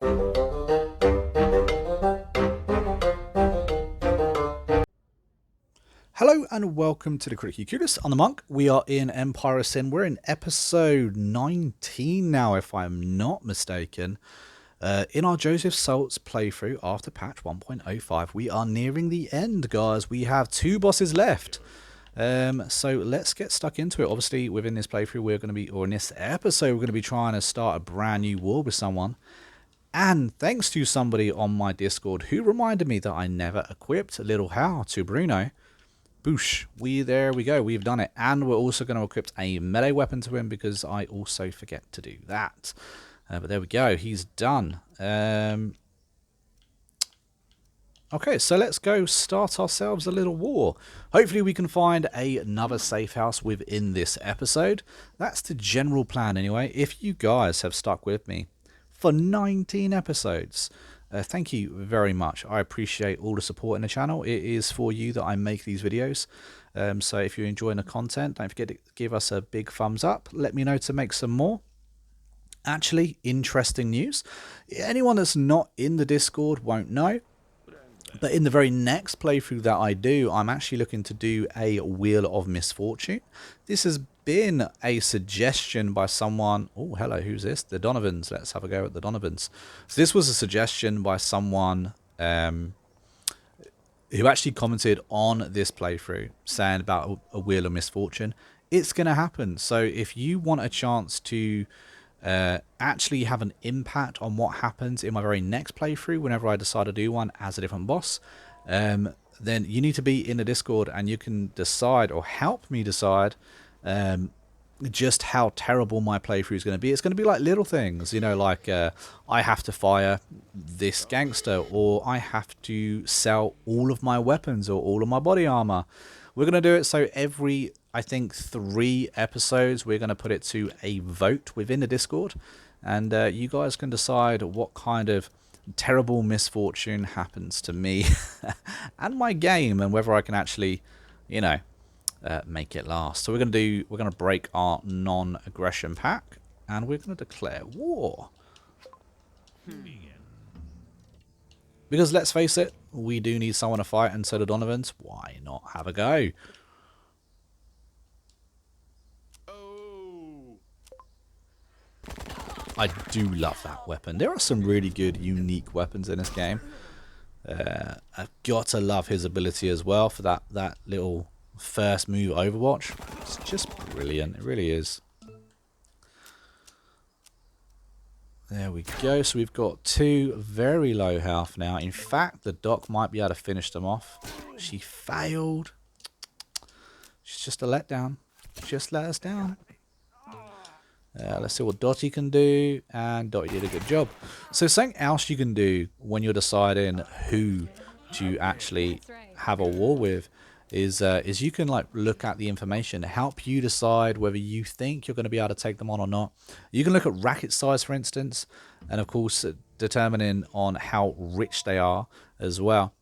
Hello and welcome to the Critically Clueless. I'm the Monk. We are in Empire of Sin. We're in episode 19 now, if I'm not mistaken. In our Joseph Saltis playthrough after patch 1.05, we are nearing the end, guys. We have 2 bosses left. So let's get stuck into it. Obviously, within this playthrough, we're going to be, or in this episode, we're going to be trying to start a brand new war with someone. And thanks to somebody on my Discord who reminded me that I never equipped Little How to Bruno. Boosh, there we go, we've done it. And we're also going to equip a melee weapon to him because I also forget to do that. But there we go, he's done. Okay, so let's go start ourselves a little war. Hopefully we can find another safe house within this episode. That's the general plan anyway. If you guys have stuck with me for 19 episodes, thank you very much. I appreciate all the support in the channel. It is for you that I make these videos. So if you're enjoying the content, don't forget to give us a big thumbs up. Let me know to make some more. Actually, interesting news. Anyone that's not in the Discord won't know, but in the very next playthrough that I do, I'm actually looking to do a Wheel of Misfortune. This has been a suggestion by someone. Oh, hello, who's this? The Donovans. Let's have a go at the Donovans. So this was a suggestion by someone who actually commented on this playthrough saying about a Wheel of Misfortune. It's going to happen. So if you want a chance to actually have an impact on what happens in my very next playthrough whenever I decide to do one as a different boss, then you need to be in the Discord and you can decide or help me decide just how terrible my playthrough is going to be. It's going to be like little things, you know, like I have to fire this gangster, or I have to sell all of my weapons or all of my body armor. We're going to do it so every, I think, 3 episodes, we're going to put it to a vote within the Discord. And you guys can decide what kind of terrible misfortune happens to me and my game, and whether I can actually, you know, make it last. So we're going to break our non-aggression pact, and we're going to declare war. Because let's face it, we do need someone to fight, and so the Donovans, why not have a go? I do love that weapon. There are some really good, unique weapons in this game. I've got to love his ability as well for that little first move Overwatch. It's just brilliant. It really is. There we go. So we've got 2 very low health now. In fact, the doc might be able to finish them off. She failed. She's just a letdown. Just let us down. Let's see what Dottie can do. And Dottie did a good job. So something else you can do when you're deciding who to actually have a war with is you can like look at the information, help you decide whether you think you're going to be able to take them on or not. You can look at racket size, for instance, and of course determining on how rich they are as well.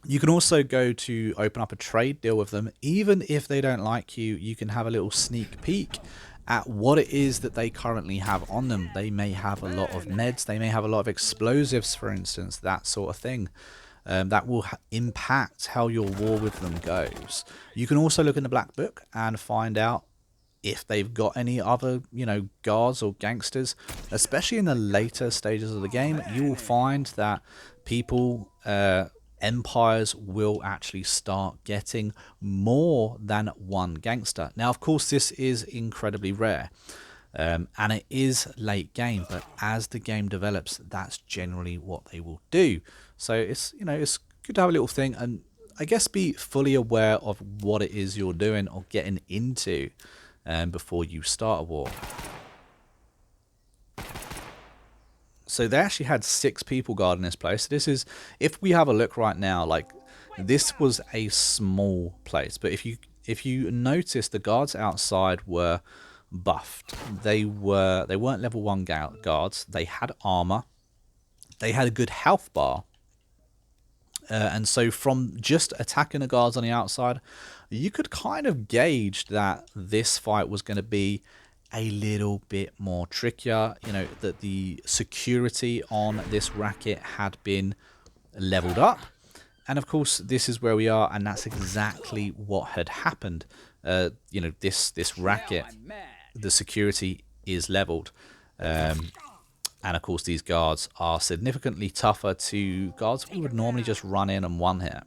You can also go to open up a trade deal with them. Even if they don't like you, you can have a little sneak peek at what it is that they currently have on them. They may have a lot of meds, they may have a lot of explosives, for instance, that sort of thing. That will impact how your war with them goes. You can also look in the black book and find out if they've got any other, you know, guards or gangsters. Especially in the later stages of the game, you will find that people, empires will actually start getting more than one gangster. Now, of course, this is incredibly rare. And it is late game, but as the game develops, that's generally what they will do. So it's, you know, it's good to have a little thing, and I guess be fully aware of what it is you're doing or getting into before you start a war. So they actually had 6 people guarding this place. This is, if we have a look right now, like this was a small place, but if you notice, the guards outside were buffed. They weren't level 1 guards. They had armor. They had a good health bar. And so from just attacking the guards on the outside, you could kind of gauge that this fight was going to be a little bit more trickier. You know, that the security on this racket had been leveled up. And of course, this is where we are, and that's exactly what had happened. You know, this racket, the security is leveled. And of course, these guards are significantly tougher to guards we would normally just run in and one hit.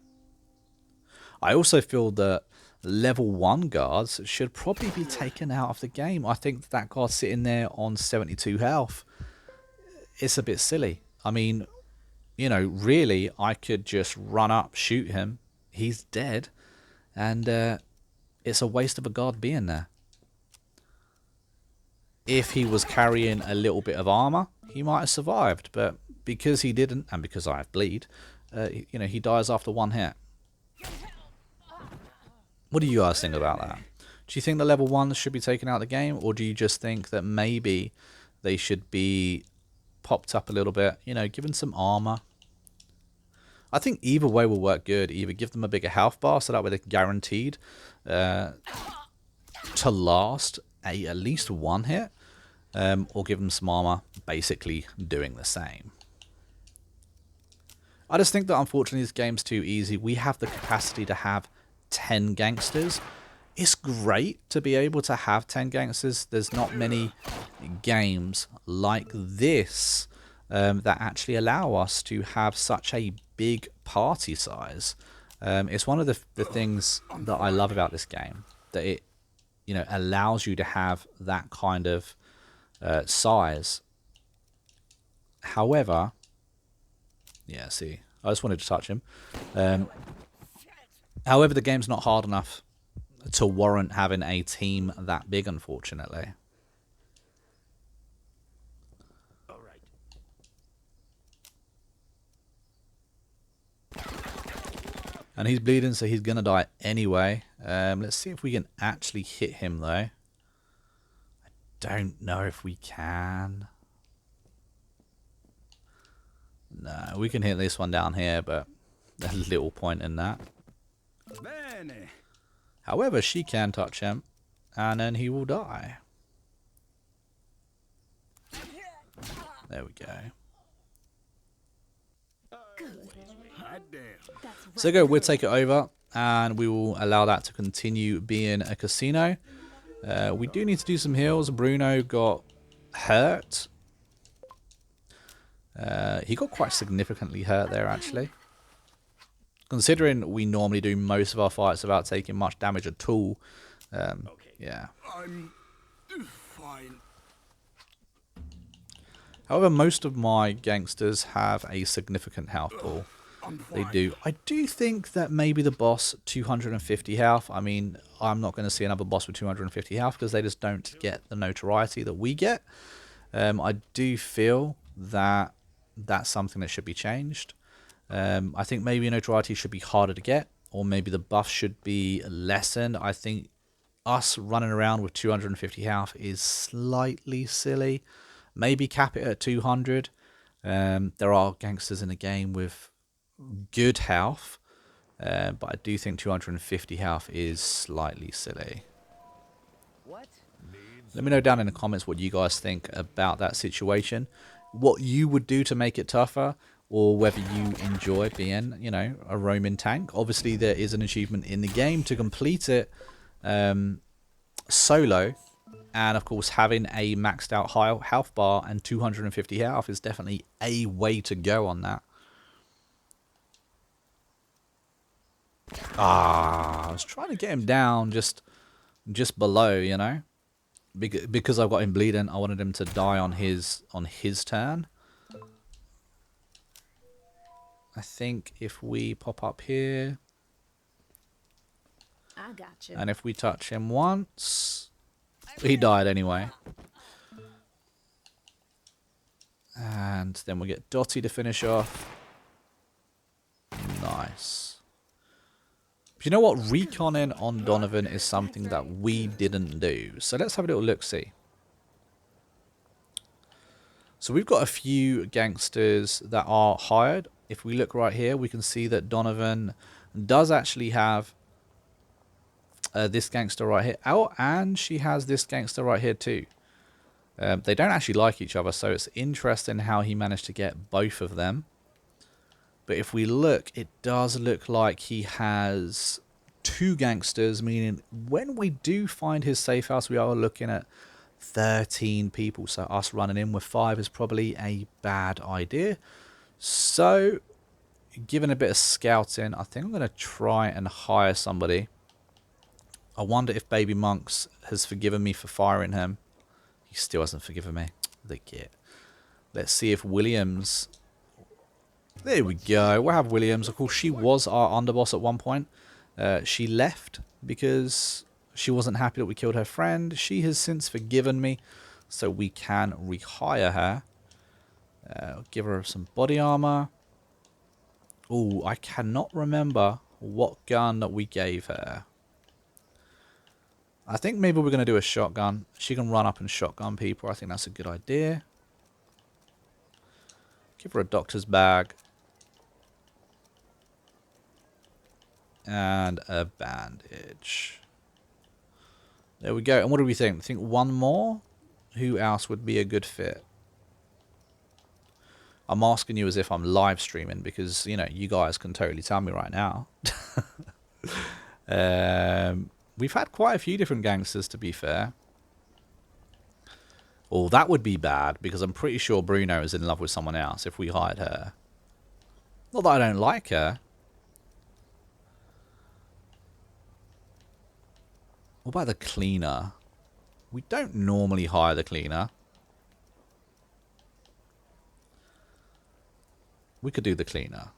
I also feel that level 1 guards should probably be taken out of the game. I think that guard sitting there on 72 health, it's a bit silly. I mean, you know, really, I could just run up, shoot him, he's dead, and it's a waste of a guard being there. If he was carrying a little bit of armor, he might have survived, but because he didn't, and because I have bleed, you know, he dies after one hit. What do you guys think about that? Do you think the level 1s should be taken out of the game, or do you just think that maybe they should be popped up a little bit, you know, given some armor? I think either way will work good. Either give them a bigger health bar so that way they're guaranteed to last at least one hit, or give them some armor, basically doing the same. I just think that unfortunately this game's too easy. We have the capacity to have 10 gangsters. It's great to be able to have 10 gangsters. There's not many games like this that actually allow us to have such a big party size. It's one of the things that I love about this game, that it, you know, allows you to have that kind of size. However, yeah, see, I just wanted to touch him. However, the game's not hard enough to warrant having a team that big, unfortunately. All right. And he's bleeding, so he's going to die anyway. Let's see if we can actually hit him, though. I don't know if we can. No, we can hit this one down here, but there's little point in that. Bene. However, she can touch him, and then he will die. There we go. So go, we'll take it over, and we will allow that to continue being a casino. We do need to do some heals. Bruno got hurt. He got quite significantly hurt there, actually. Considering we normally do most of our fights without taking much damage at all. Yeah. I'm fine. However, most of my gangsters have a significant health pool. They do. I do think that maybe the boss, 250 health. I mean, I'm not going to see another boss with 250 health because they just don't get the notoriety that we get. I do feel that that's something that should be changed. I think maybe notoriety should be harder to get, or maybe the buff should be lessened. I think us running around with 250 health is slightly silly. Maybe cap it at 200. There are gangsters in the game with good health, but I do think 250 health is slightly silly. What? Let me know down in the comments what you guys think about that situation, what you would do to make it tougher, or whether you enjoy being, you know, a roaming tank. Obviously, there is an achievement in the game to complete it solo, and of course, having a maxed out high health bar and 250 health is definitely a way to go on that. I was trying to get him down just below, you know, because I've got him bleeding. I wanted him to die on his turn. I think if we pop up here, I got you. and if we touch him once, he died anyway. And then we'll get Dottie to finish off. Nice. But you know what? Reconning on Donovan is something that we didn't do. So let's have a little look-see. So we've got a few gangsters that are hired. If we look right here, we can see that Donovan does actually have this gangster right here. Oh, and she has this gangster right here too. They don't actually like each other, so it's interesting how he managed to get both of them. But if we look, it does look like he has 2 gangsters, meaning when we do find his safe house, we are looking at 13 people. So us running in with 5 is probably a bad idea. So, given a bit of scouting, I think I'm going to try and hire somebody. I wonder if Baby Monks has forgiven me for firing him. He still hasn't forgiven me. The git. Let's see if Williams... There we go. We'll have Williams. Of course, she was our underboss at one point. She left because she wasn't happy that we killed her friend. She has since forgiven me, so we can rehire her. Give her some body armor. Oh, I cannot remember what gun that we gave her. I think maybe we're going to do a shotgun. She can run up and shotgun people. I think that's a good idea. Give her a doctor's bag. And a bandage. There we go. And what do we think? I think one more? Who else would be a good fit? I'm asking you as if I'm live streaming because, you know, you guys can totally tell me right now. We've had quite a few different gangsters, to be fair. Oh, that would be bad because I'm pretty sure Bruno is in love with someone else if we hired her. Not that I don't like her. What about the cleaner? We don't normally hire the cleaner. We could do the cleaner.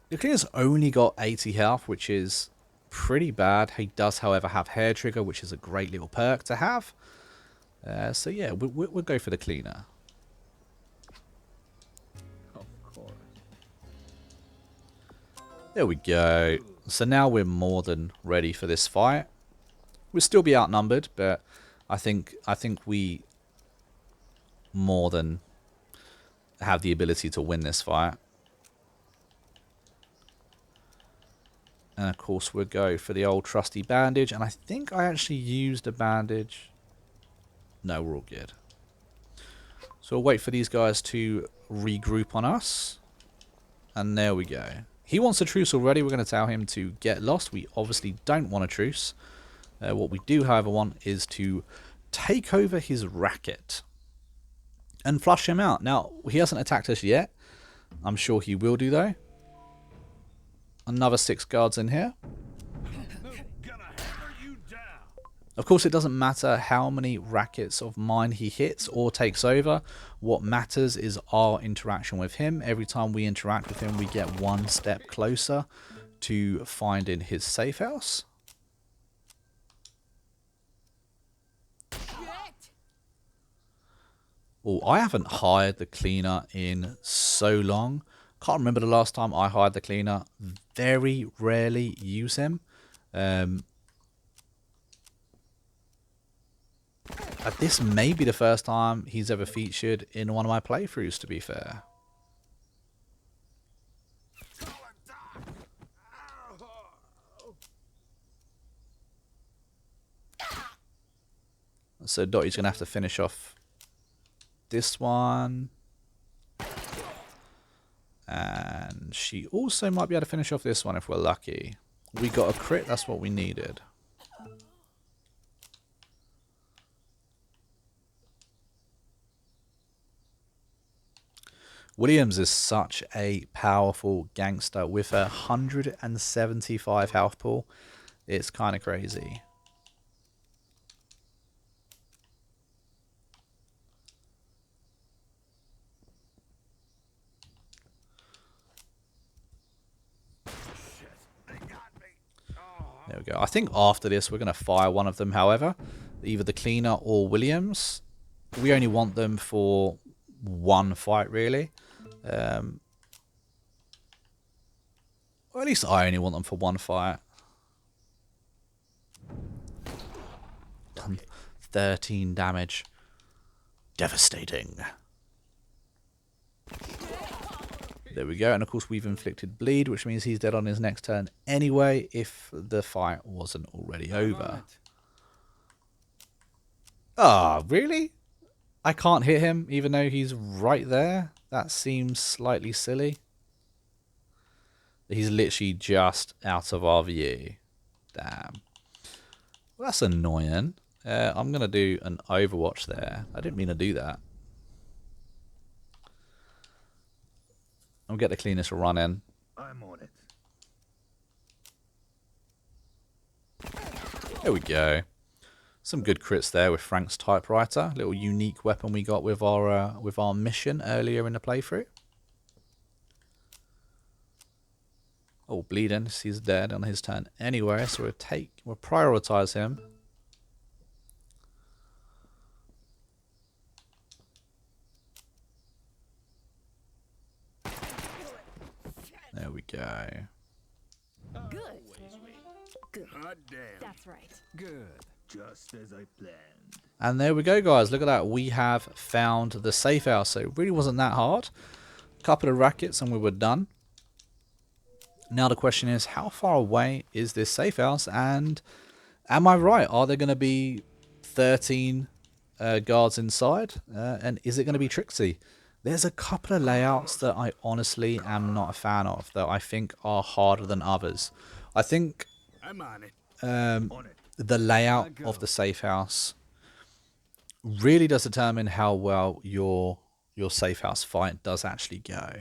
The cleaner's only got 80 health, which is pretty bad. He does, however, have hair trigger, which is a great little perk to have. So yeah, we'll go for the cleaner. Of course. There we go. So now we're more than ready for this fight. We'll still be outnumbered, but I think we more than have the ability to win this fight. And of course we'll go for the old trusty bandage. And I think I actually used a bandage. No, we're all good. So we'll wait for these guys to regroup on us. And there we go. He wants a truce already. We're going to tell him to get lost. We obviously don't want a truce. What we do, however, want is to take over his racket and flush him out. Now, he hasn't attacked us yet. I'm sure he will do, though. Another 6 guards in here. Of course, it doesn't matter how many rackets of mine he hits or takes over. What matters is our interaction with him. Every time we interact with him, we get one step closer to finding his safe house. Oh, I haven't hired the cleaner in so long. Can't remember the last time I hired the cleaner. Very rarely use him. This may be the first time he's ever featured in one of my playthroughs, to be fair. So Dottie's going to have to finish off this one. And she also might be able to finish off this one if we're lucky. We got a crit, that's what we needed. Williams is such a powerful gangster with a 175 health pool. It's kind of crazy. There we go. I think after this we're going to fire one of them, however. Either the cleaner or Williams. We only want them for one fight, really. Or at least I only want them for one fight. 13 damage. Devastating. There we go. And of course, we've inflicted bleed, which means he's dead on his next turn anyway, if the fight wasn't already I'm on over. it. Ah, really? I can't hit him, even though he's right there? That seems slightly silly. He's literally just out of our view. Damn. Well, that's annoying. I'm going to do an Overwatch there. I didn't mean to do that. I'll get the cleanest run in. I'm on it. There we go. Some good crits there with Frank's typewriter. Little unique weapon we got with our mission earlier in the playthrough. Oh, bleeding. He's dead on his turn anyway, so we'll prioritize him. There we go. Good. Good. Hot damn. That's right. Good. Just as I planned. And there we go, guys. Look at that. We have found the safe house. So it really wasn't that hard. A couple of rackets and we were done. Now the question is, how far away is this safe house? And am I right? Are there going to be 13 guards inside? And is it going to be Trixie? There's a couple of layouts that I honestly am not a fan of, that I think are harder than others. I think I'm on it. the layout of the safe house really does determine how well your safe house fight does actually go.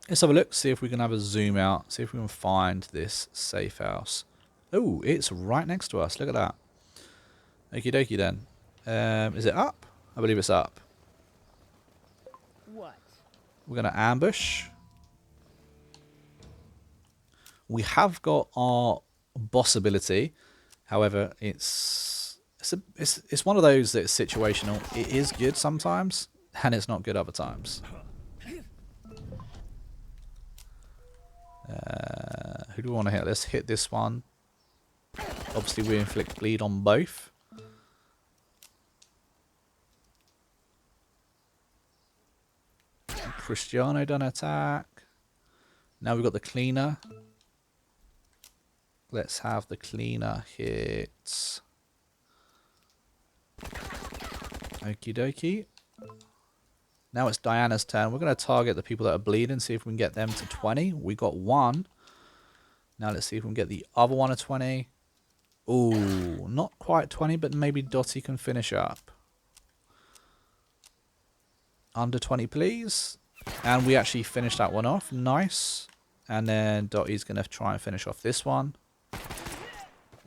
Let's have a look, see if we can have a zoom out, see if we can find this safe house. Oh, it's right next to us. Look at that. Okie dokie then. Is it up? I believe it's up. What? We're going to ambush. We have got our boss ability. However, it's one of those that's situational. It is good sometimes, and it's not good other times. Who do we want to hit? Let's hit this one. Obviously, we inflict bleed on both. Cristiano done attack. Now we've got the cleaner. Let's have the cleaner hit. Okie dokie. Now it's Diana's turn. We're going to target the people that are bleeding, see if we can get them to 20. We got one. Now let's see if we can get the other one to 20. Ooh, not quite 20, but maybe Dottie can finish up. Under 20, please. And we actually finished that one off. Nice. And then Dottie's going to try and finish off this one.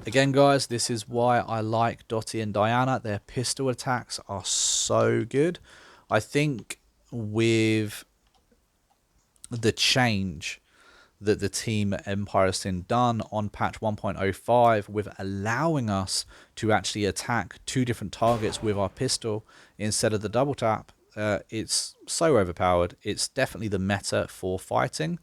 Again, guys, this is why I like Dottie and Diana. Their pistol attacks are so good. I think with the change that the team at Empire Sin done on patch 1.05 with allowing us to actually attack two different targets with our pistol instead of the double tap, it's so overpowered. It's definitely the meta for fighting.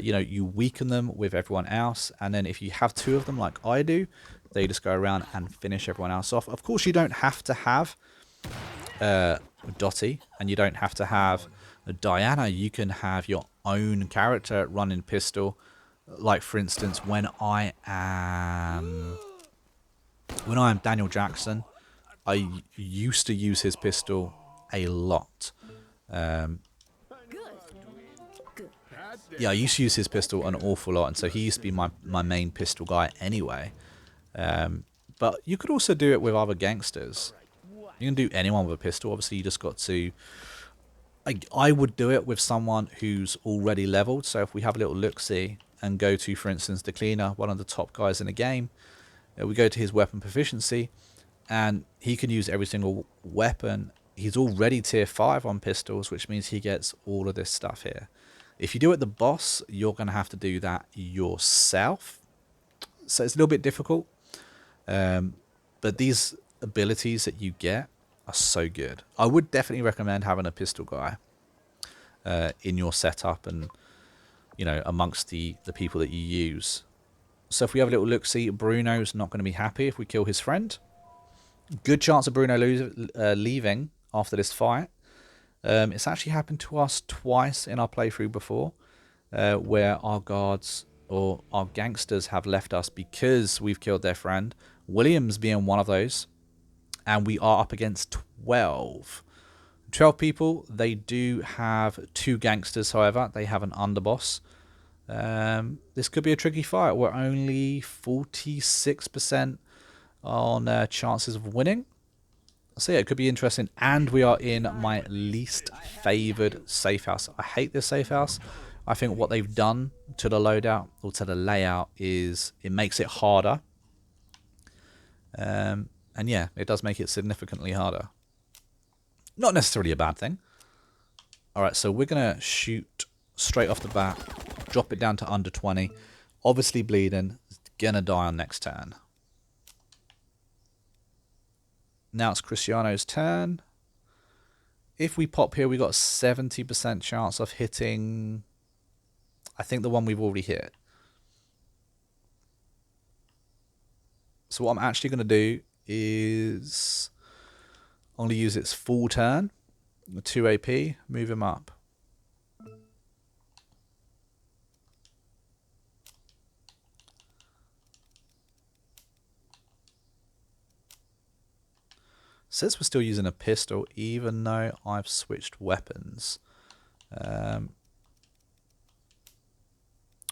You know, you weaken them with everyone else, and then if you have two of them like I do, they just go around and finish everyone else off. Of course, you don't have to have Dottie, and you don't have to have Diana. You can have your own character running pistol. Like, for instance, when I am Daniel Jackson, I used to use his pistol a lot. Yeah, I used to use his pistol an awful lot, and so he used to be my main pistol guy anyway. But you could also do it with other gangsters. You can do anyone with a pistol. Obviously, you just got to... I would do it with someone who's already leveled. So if we have a little look-see and go to, for instance, the cleaner, one of the top guys in the game, we go to his weapon proficiency, and he can use every single weapon. He's already tier 5 on pistols, which means he gets all of this stuff here. If you do it the boss, you're going to have to do that yourself. So it's a little bit difficult. But these abilities that you get are so good. I would definitely recommend having a pistol guy in your setup and, you know, amongst the people that you use. So if we have a little look-see, Bruno's not going to be happy if we kill his friend. Good chance of Bruno leaving. after this fight. It's actually happened to us twice in our playthrough before, where our guards or our gangsters have left us because we've killed their friend. Williams being one of those, and we are up against 12 people. They do have 2 gangsters, however. They have an underboss. This could be a tricky fight. We're only 46% on chances of winning. So yeah, it could be interesting. And we are in my least favoured safe house. I hate this safe house. I think what they've done to the loadout or to the layout is it makes it harder. And yeah, it does make it significantly harder. Not necessarily a bad thing. Alright, so we're going to shoot straight off the bat. Drop it down to under 20. Obviously bleeding. Gonna die on next turn. Now it's Cristiano's turn. If we pop here, we got a 70% chance of hitting, I think, the one we've already hit. So what I'm actually going to do is only use its full turn. 2 AP, move him up. Says we're still using a pistol, even though I've switched weapons.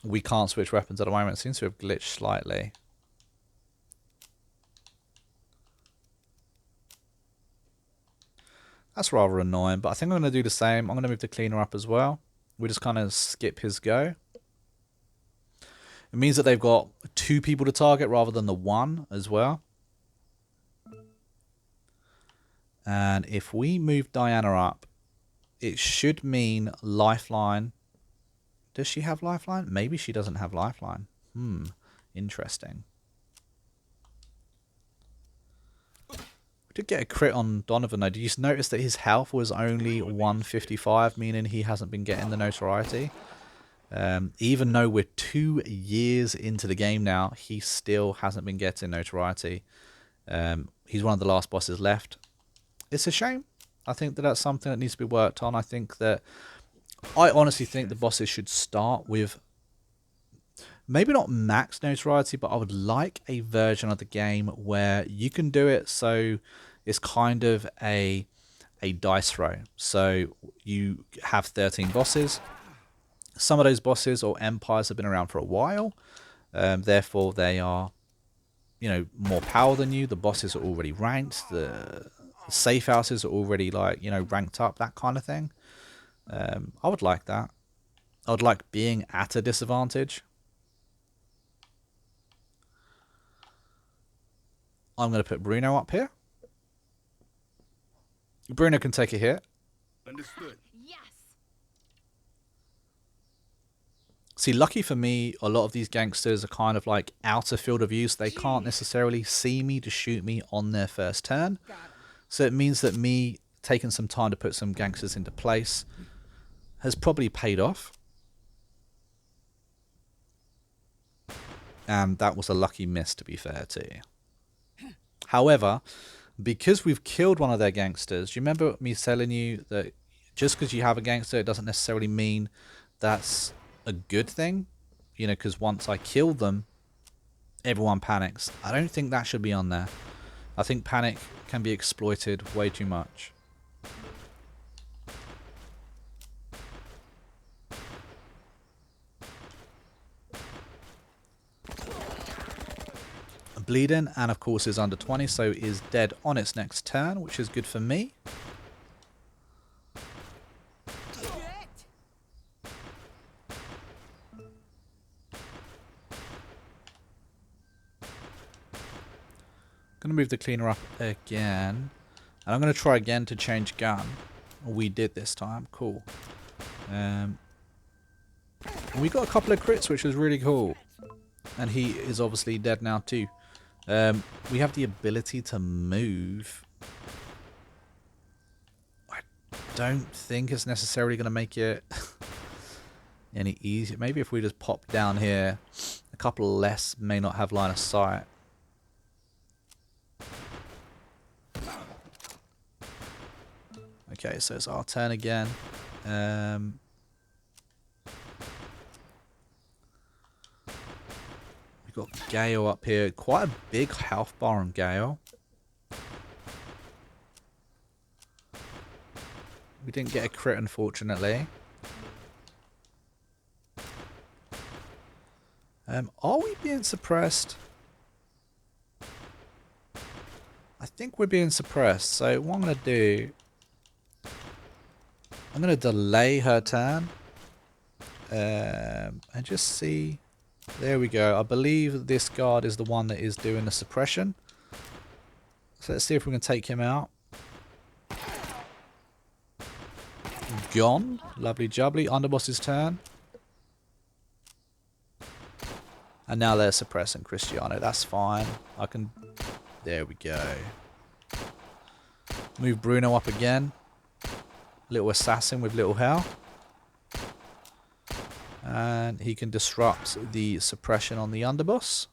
We can't switch weapons at the moment. It seems to have glitched slightly. That's rather annoying, but I think I'm going to do the same. I'm going to move the cleaner up as well. We just kind of skip his go. It means that they've got 2 people to target rather than the 1 as well. And if we move Diana up, it should mean lifeline. Does she have lifeline? Maybe she doesn't have lifeline. Interesting. We did get a crit on Donovan though. Did you notice that his health was only 155, meaning he hasn't been getting the notoriety? Even though we're 2 years into the game now, he still hasn't been getting notoriety. He's one of the last bosses left. It's a shame. I think that that's something that needs to be worked on. I honestly think the bosses should start with maybe not max notoriety, but I would like a version of the game where you can do it so it's kind of a dice throw. So you have 13 bosses. Some of those bosses or empires have been around for a while. Therefore, they are, more power than you. The bosses are already ranked. The safe houses are already ranked up, that kind of thing. I would like that. I would like being at a disadvantage. I'm going to put Bruno up here. Bruno can take a hit. Understood. Yes. See, lucky for me, a lot of these gangsters are kind of like out of field of view, so they can't necessarily see me to shoot me on their first turn. So it means that me taking some time to put some gangsters into place has probably paid off. And that was a lucky miss, to be fair to you. However, because we've killed one of their gangsters, do you remember me telling you that just because you have a gangster, it doesn't necessarily mean that's a good thing? Because once I kill them, everyone panics. I don't think that should be on there. I think panic can be exploited way too much. Bleeding, and of course is under 20, so is dead on its next turn, which is good for me. Going to move the cleaner up again, and I'm going to try again to change gun. We did this time. Cool. We got a couple of crits, which was really cool, and he is obviously dead now too. We have the ability to move. I don't think it's necessarily going to make it any easier. Maybe if we just pop down here, a couple less may not have line of sight. Okay, so it's our turn again. We've got Gale up here. Quite a big health bar on Gale. We didn't get a crit, unfortunately. Are we being suppressed? I think we're being suppressed. So what I'm going to do... I'm going to delay her turn. And just see... There we go. I believe this guard is the one that is doing the suppression. So let's see if we can take him out. Gone. Lovely jubbly. Underboss's turn. And now they're suppressing Cristiano. That's fine. I can... There we go. Move Bruno up again. Little assassin with little health. And he can disrupt the suppression on the underboss.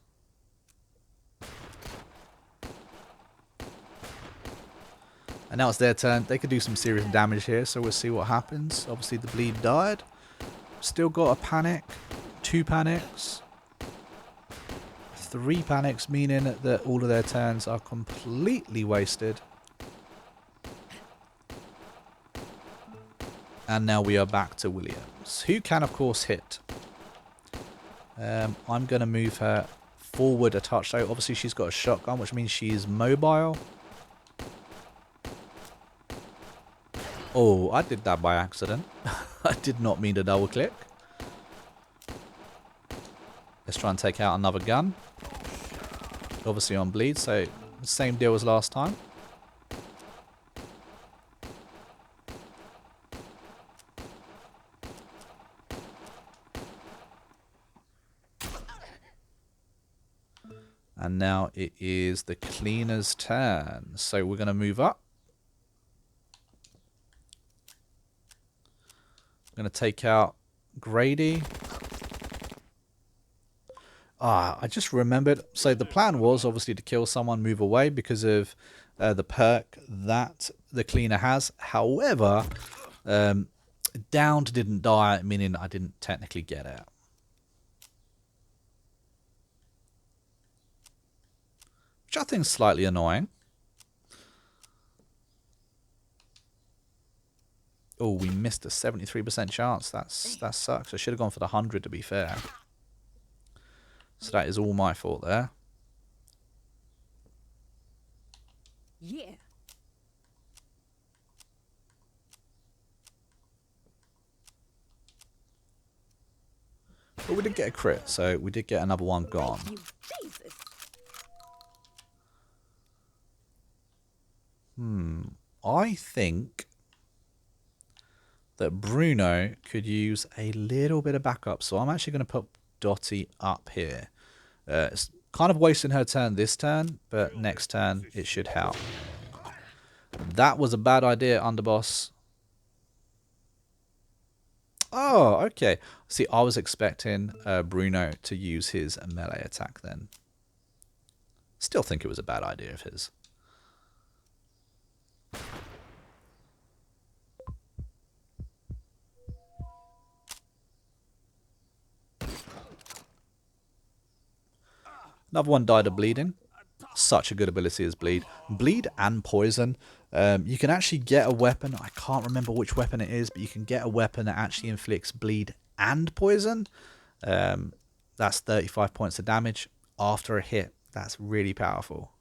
And now it's their turn. They could do some serious damage here, so we'll see what happens. Obviously the bleed died. Still got a panic. 2 panics. 3 panics, meaning that all of their turns are completely wasted. And now we are back to Williams, who can of course hit. I'm going to move her forward a touch. So obviously she's got a shotgun, which means she's mobile. Oh, I did that by accident. I did not mean to double click. Let's try and take out another gun. Obviously on bleed, so same deal as last time. And now it is the cleaner's turn. So we're going to move up. I'm going to take out Grady. I just remembered. So the plan was obviously to kill someone, move away because of the perk that the cleaner has. However, downed didn't die, meaning I didn't technically get it. Which I think is slightly annoying. Oh, we missed a 73% chance. That sucks. I should have gone for the 100 to be fair. So that is all my fault there. Yeah. But we did get a crit, so we did get another one gone. Thank you, Jesus. I think that Bruno could use a little bit of backup, so I'm actually going to put Dottie up here. It's kind of wasting her turn this turn, but next turn it should help. That was a bad idea, underboss. Oh, okay. See, I was expecting Bruno to use his melee attack then. Still think it was a bad idea of his. Another one died of bleeding. Such a good ability as bleed. Bleed and poison. You can actually get a weapon. I can't remember which weapon it is, but you can get a weapon that actually inflicts bleed and poison. That's 35 points of damage after a hit. That's really powerful.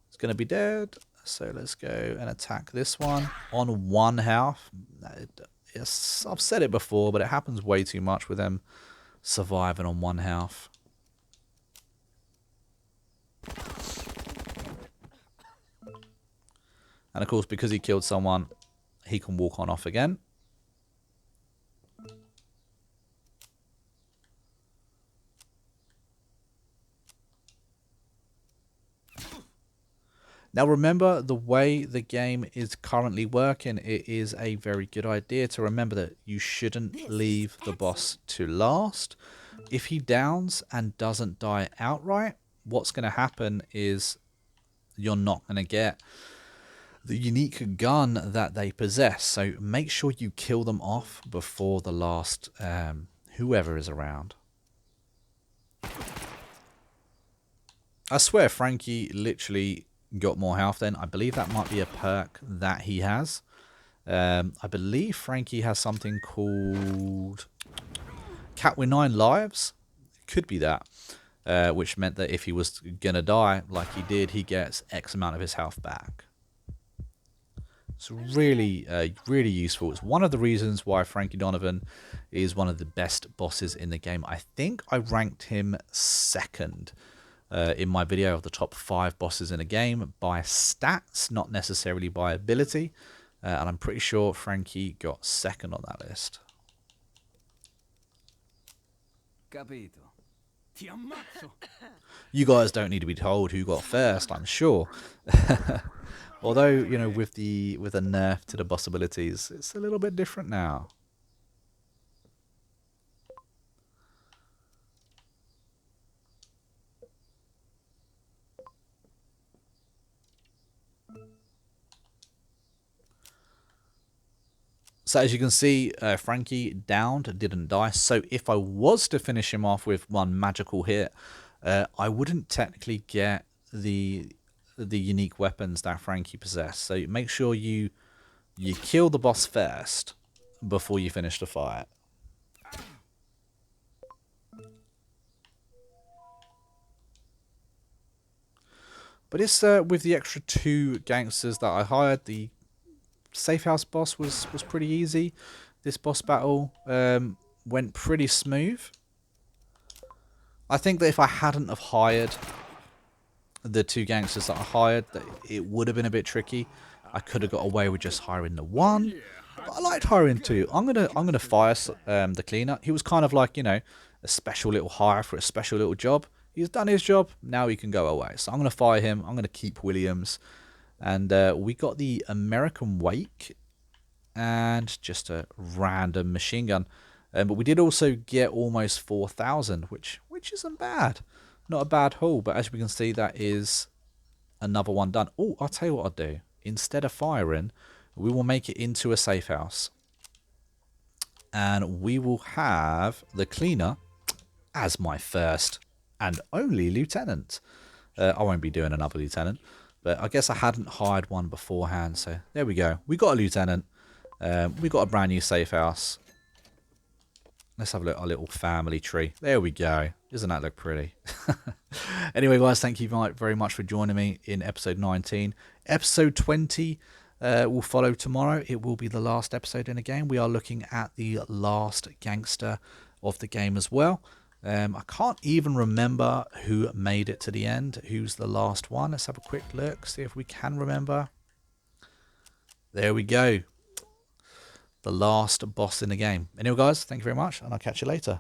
It's going to be dead. So let's go and attack this one on 1 health. Yes, I've said it before, but it happens way too much with them surviving on 1 health. And of course, because he killed someone, he can walk on off again. Now remember, the way the game is currently working, it is a very good idea to remember that you shouldn't leave the boss to last. If he downs and doesn't die outright, what's going to happen is you're not going to get the unique gun that they possess. So make sure you kill them off before the last whoever is around. I swear Frankie literally got more health then. I believe that might be a perk that he has. I believe Frankie has something called Cat with 9 lives. Could be that. Which meant that if he was going to die like he did, he gets X amount of his health back. It's really, really useful. It's one of the reasons why Frankie Donovan is one of the best bosses in the game. I think I ranked him second in my video of the top 5 bosses in a game by stats, not necessarily by ability. And I'm pretty sure Frankie got second on that list. Capito. Ti ammazzo. You guys don't need to be told who got first, I'm sure. Although, you know, with a nerf to the boss abilities, it's a little bit different now. So as you can see, Frankie downed, didn't die. So if I was to finish him off with one magical hit, I wouldn't technically get the unique weapons that Frankie possessed. So make sure you kill the boss first before you finish the fight. But it's with the extra 2 gangsters that I hired, the safe house boss was pretty easy. This boss battle went pretty smooth. I think that if I hadn't have hired the 2 gangsters that I hired, that it would have been a bit tricky. I could have got away with just hiring the 1, but I liked hiring 2. I'm gonna fire the cleaner. He was kind of like, you know, a special little hire for a special little job. He's done his job. Now he can go away. So I'm gonna fire him. I'm gonna keep Williams. And we got the American Wake and just a random machine gun. But we did also get almost 4,000, which isn't bad. Not a bad haul, but as we can see, that is another one done. Oh, I'll tell you what I'll do. Instead of firing, we will make it into a safe house. And we will have the cleaner as my first and only lieutenant. I won't be doing another lieutenant. But I guess I hadn't hired one beforehand, so there we go. We got a lieutenant. We got a brand new safe house. Let's have a look at our little family tree. There we go. Doesn't that look pretty? Anyway, guys, thank you very much for joining me in episode 19. Episode 20 will follow tomorrow. It will be the last episode in the game. We are looking at the last gangster of the game as well. I can't even remember who made it to the end. Who's the last one? Let's have a quick look, see if we can remember. There we go. The last boss in the game. Anyway, guys, thank you very much, and I'll catch you later.